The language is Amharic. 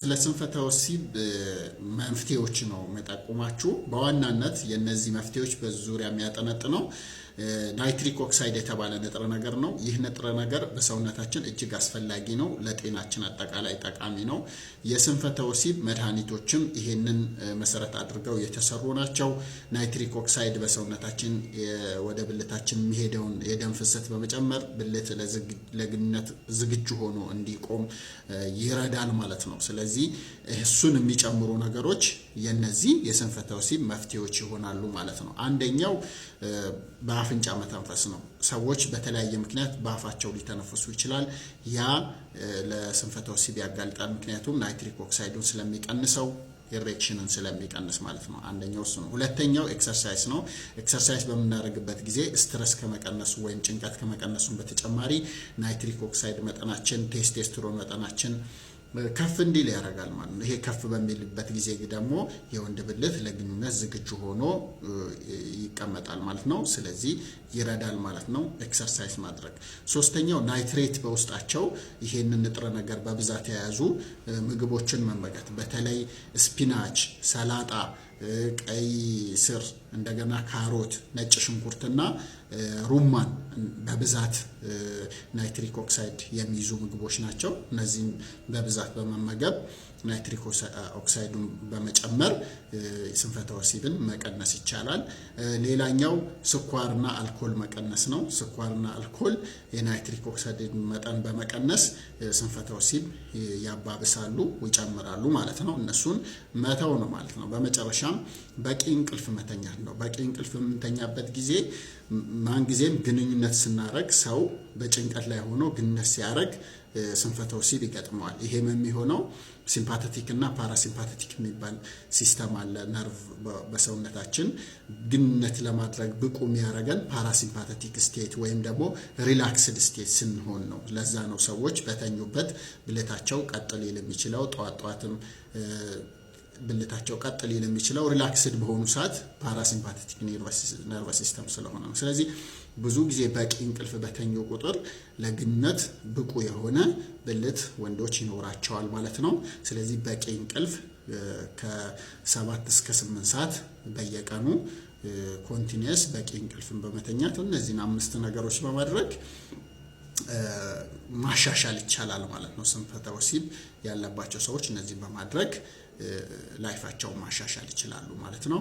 ለስንፈተ ወሲብ መፍትሄዎች ነው መጠቆማችሁ በዋናነት የነዚህ መፍትሄዎች በዙሪያ የሚያጠነጥነው ናይትሪክ ኦክሳይድ የተባለ ንጥረ ነገር ነው። ይህ ንጥረ ነገር በሰውነታችን እጅግ አስፈላጊ ነው፣ ለጤናችን አጠቃላይ ጠቃሚ ነው። የስንፈተ ወሲብ መድኃኒቶችም ይሄንን መሰረት አድርገው የተሰሩ ናቸው። ናይትሪክ ኦክሳይድ በሰውነታችን ወደ ብልታችን የሚሄደውን የደም ፍሰት በመጨመር ብልት ለግንኙነት ዝግጁ ሆኖ እንዲቆም ይረዳል ማለት ነው። ስለዚህ እሱን የሚጨምሩ ነገሮች የነዚህ የስንፈተ ወሲብ መፍትሄዎች ይሆናሉ ማለት ነው። አንደኛው በአፍንጫ መተንፈስ ነው። ሰዎች በተለያየ ምክንያት በአፋቸው ሊተነፍሱ ይችላል። ያ ለስንፈተ ወሲብ ያጋልጣል። ምክንያቱም ናይትሪክ ኦክሳይዱን ስለሚቀንሰው ኢሬክሽንን ስለሚቀንስ ማለት ነው። አንደኛው እሱ ነው። ሁለተኛው ኤክሰርሳይዝ ነው። ኤክሰርሳይዝ በምናደርግበት ጊዜ ስትረስ ከመቀነሱ ወይም ጭንቀት ከመቀነሱ በተጨማሪ ናይትሪክ ኦክሳይድ መጠናችን፣ ቴስቶስትሮን መጠናችን ከፍ እንዲል ያደርጋል ማለት ነው። ይሄ ከፍ በሚልበት ጊዜ ደግሞ የወንድ ብልት ለግንኙነት ዝግጁ ሆኖ ይቀመጣል ማለት ነው። ስለዚህ ይረዳል ማለት ነው ኤክሰርሳይዝ ማድረግ። ሶስተኛው ናይትሬት በውስጣቸው ይሄንን ንጥረ ነገር በብዛት የያዙ ምግቦችን መመገብ፣ በተለይ ስፒናች፣ ሰላጣ፣ ቀይ ስር፣ እንደገና ካሮት፣ ነጭ ሽንኩርትና ሩማን በብዛት ናይትሪክ ኦክሳይድ የሚይዙ ምግቦች ናቸው። እነዚህን በብዛት በመመገብ ናይትሪክ ኦክሳይዱን በመጨመር ስንፈተ ወሲብን መቀነስ ይቻላል። ሌላኛው ስኳርና አልኮል መቀነስ ነው። ስኳርና አልኮል የናይትሪክ ኦክሳይድ መጠን በመቀነስ ስንፈተ ወሲብ ያባብሳሉ፣ ይጨምራሉ ማለት ነው። እነሱን መተው ነው ማለት ነው። በመጨረሻም በቂ እንቅልፍ መተኛት ነው። በቂ እንቅልፍ የምንተኛበት ጊዜ ማንጊዜም ግንኙነት ስናረግ ሰው በጭንቀት ላይ ሆኖ ግንኙነት ሲያረግ ስንፈተ ወሲብ ይገጥመዋል። ይሄም የሚሆነው ሲምፓተቲክ እና ፓራሲምፓተቲክ የሚባል ሲስተም አለ። ነርቭ በሰውነታችን ግንኙነት ለማድረግ ብቁ የሚያደርገን ፓራሲምፓተቲክ ስቴት ወይም ደግሞ ሪላክስድ ስቴት ስንሆን ነው። ለዛ ነው ሰዎች በተኙበት ብልታቸው ቀጥ ሊል የሚችለው፣ ጠዋትም ብልታቸው ቀጥ ሊል የሚችለው ሪላክስድ በሆኑ ሰዓት ፓራሲምፓተቲክ ነርቨስ ሲስተም ስለሆነ ነው። ስለዚህ ብዙ ጊዜ በቂ እንቅልፍ በተኙ ቁጥር ለግንኙነት ብቁ የሆነ ብልት ወንዶች ይኖራቸዋል ማለት ነው። ስለዚህ በቂ እንቅልፍ ከ7 እስከ 8 ሰዓት በየቀኑ ኮንቲኒየስ በቂ እንቅልፍን በመተኛት እነዚህን 5 ነገሮች በማድረግ ማሻሻል ይቻላል ማለት ነው። ስንፈተ ወሲብ ያለባቸው ሰዎች እነዚህን በማድረግ ላይፋቸውን ማሻሻል ይችላሉ ማለት ነው።